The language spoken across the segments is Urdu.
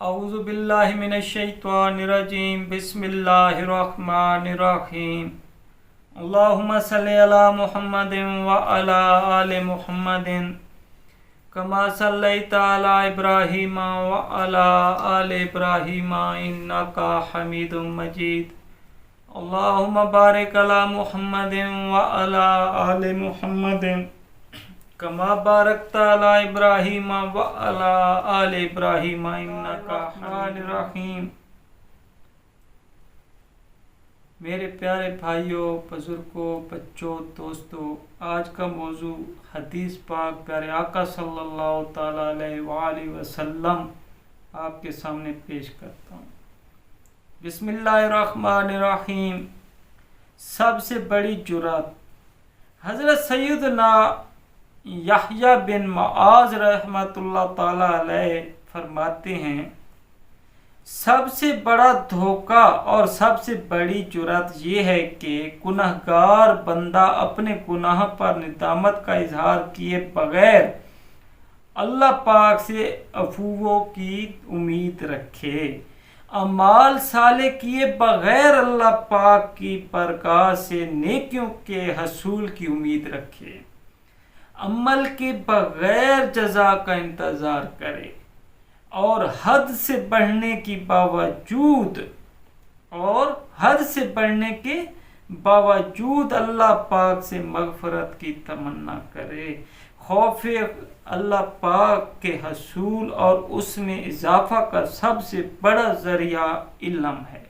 اعوذ باللہ من الشیطان الرجیم بسم اللہ الرحمن الرحیم اللہم صلی علی محمد وعلی آل محمد کما صلیت علی ابراہیم وعلی آل ابراہیم انکا حمید مجید اللہم بارک علی محمد وعلی آل محمد کما بارکت علی ابراہیم وعلی آل ابراہیم انکا حمید الرحیم۔ میرے پیارے بھائیوں، بزرگوں، بچوں، دوستوں، آج کا موضوع حدیث پاک پیارے آقا صلی اللہ تعالیٰ علیہ وآلہ وسلم آپ کے سامنے پیش کرتا ہوں۔ بسم اللہ الرحمن الرحیم۔ سب سے بڑی جرات۔ حضرت سیدنا یحییٰ بن معاذ رحمۃ اللہ تعالیٰ علیہ فرماتے ہیں، سب سے بڑا دھوکہ اور سب سے بڑی جرات یہ ہے کہ گناہگار بندہ اپنے گناہ پر ندامت کا اظہار کیے بغیر اللہ پاک سے عفو کی امید رکھے، اعمال صالح کیے بغیر اللہ پاک کی بارگاہ سے نیکیوں کے حصول کی امید رکھے، عمل کے بغیر جزا کا انتظار کرے اور حد سے بڑھنے کے باوجود اللہ پاک سے مغفرت کی تمنا کرے۔ خوف اللہ پاک کے حصول اور اس میں اضافہ کا سب سے بڑا ذریعہ علم ہے۔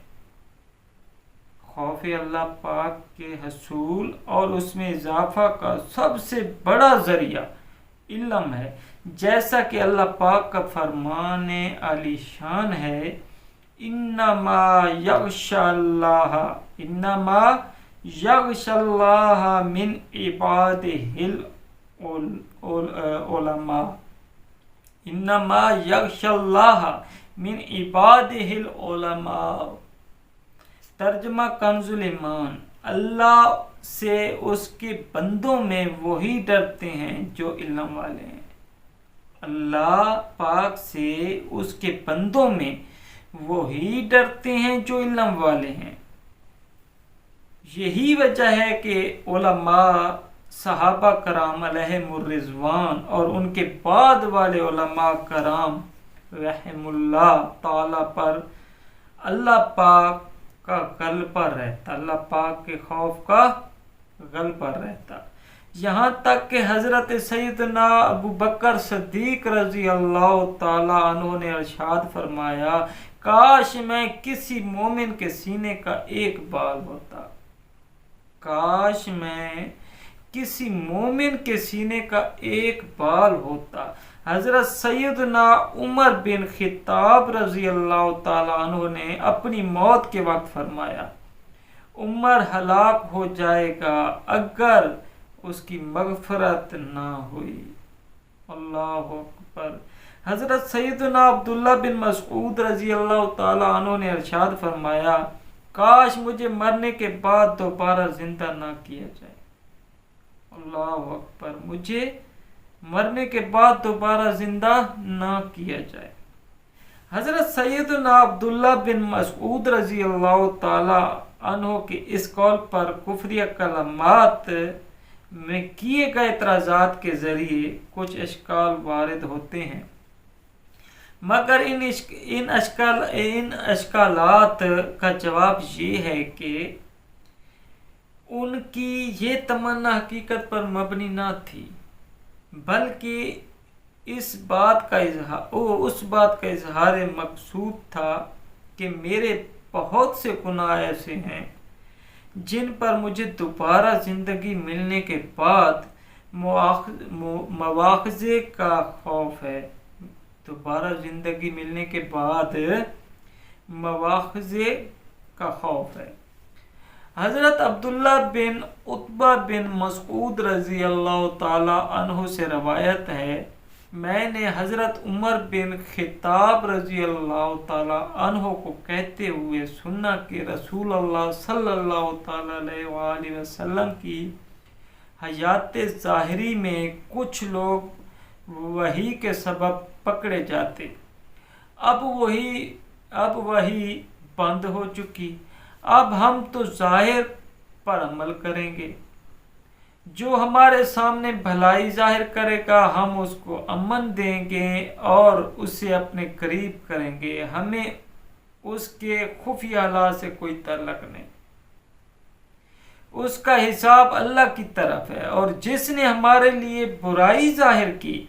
خوف اللہ پاک کے حصول اور اس میں اضافہ کا سب سے بڑا ذریعہ علم ہے، جیسا کہ اللہ پاک کا فرمان عالی شان ہے، انما یخشی اللہ من عبادہ العلماء، انما یخشی اللہ من عبادہ العلماء۔ ترجمہ کنز ایمان، اللہ سے اس کے بندوں میں وہی ڈرتے ہیں جو علم والے ہیں۔ اللہ پاک سے اس کے بندوں میں وہی ڈرتے ہیں جو علم والے ہیں۔ یہی وجہ ہے کہ علماء صحابہ کرام علیہم الرضوان اور ان کے بعد والے علماء کرام رحم اللہ تعالی پر اللہ پاک کا غلبہ رہتا، اللہ پاک کے خوف کا غلبہ رہتا، یہاں تک کہ حضرت سیدنا ابو بکر صدیق رضی اللہ تعالی عنہ نے ارشاد فرمایا، کاش میں کسی مومن کے سینے کا ایک بال ہوتا، کاش میں کسی مومن کے سینے کا ایک بال ہوتا۔ حضرت سیدنا عمر بن خطاب رضی اللہ تعالیٰ عنہ نے اپنی موت کے وقت فرمایا، عمر ہلاک ہو جائے گا اگر اس کی مغفرت نہ ہوئی۔ اللہ اکبر۔ حضرت سیدنا عبداللہ بن مسعود رضی اللہ تعالیٰ عنہ نے ارشاد فرمایا، کاش مجھے مرنے کے بعد دوبارہ زندہ نہ کیا جائے۔ اللہ اکبر، مجھے مرنے کے بعد دوبارہ زندہ نہ کیا جائے۔ حضرت سیدنا عبداللہ بن مسعود رضی اللہ تعالی عنہ کے اس قول پر کفریہ کلمات میں کیے گئے اعتراضات کے ذریعے کچھ اشکال وارد ہوتے ہیں، مگر ان اشکالات کا جواب یہ ہے کہ ان کی یہ تمنا حقیقت پر مبنی نہ تھی، بلکہ اس بات کا اظہار مقصود تھا کہ میرے بہت سے گناہ ایسے ہیں جن پر مجھے دوبارہ زندگی ملنے کے بعد مواخذے کا خوف ہے، دوبارہ زندگی ملنے کے بعد مواخذے کا خوف ہے۔ حضرت عبداللہ بن عتبہ بن مسعود رضی اللہ تعالی عنہ سے روایت ہے، میں نے حضرت عمر بن خطاب رضی اللہ تعالی عنہ کو کہتے ہوئے سنا کہ رسول اللہ صلی اللہ تعالی علیہ وآلہ وسلم کی حیات ظاہری میں کچھ لوگ وحی کے سبب پکڑے جاتے، اب وہی بند ہو چکی، اب ہم تو ظاہر پر عمل کریں گے۔ جو ہمارے سامنے بھلائی ظاہر کرے گا ہم اس کو امن دیں گے اور اسے اپنے قریب کریں گے، ہمیں اس کے خفیہ حالات سے کوئی تعلق نہیں، اس کا حساب اللہ کی طرف ہے۔ اور جس نے ہمارے لیے برائی ظاہر کی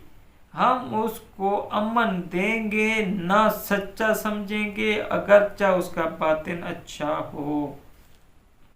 ہم اس کو امن دیں گے، نہ سچا سمجھیں گے اگرچہ اس کا باطن اچھا ہو۔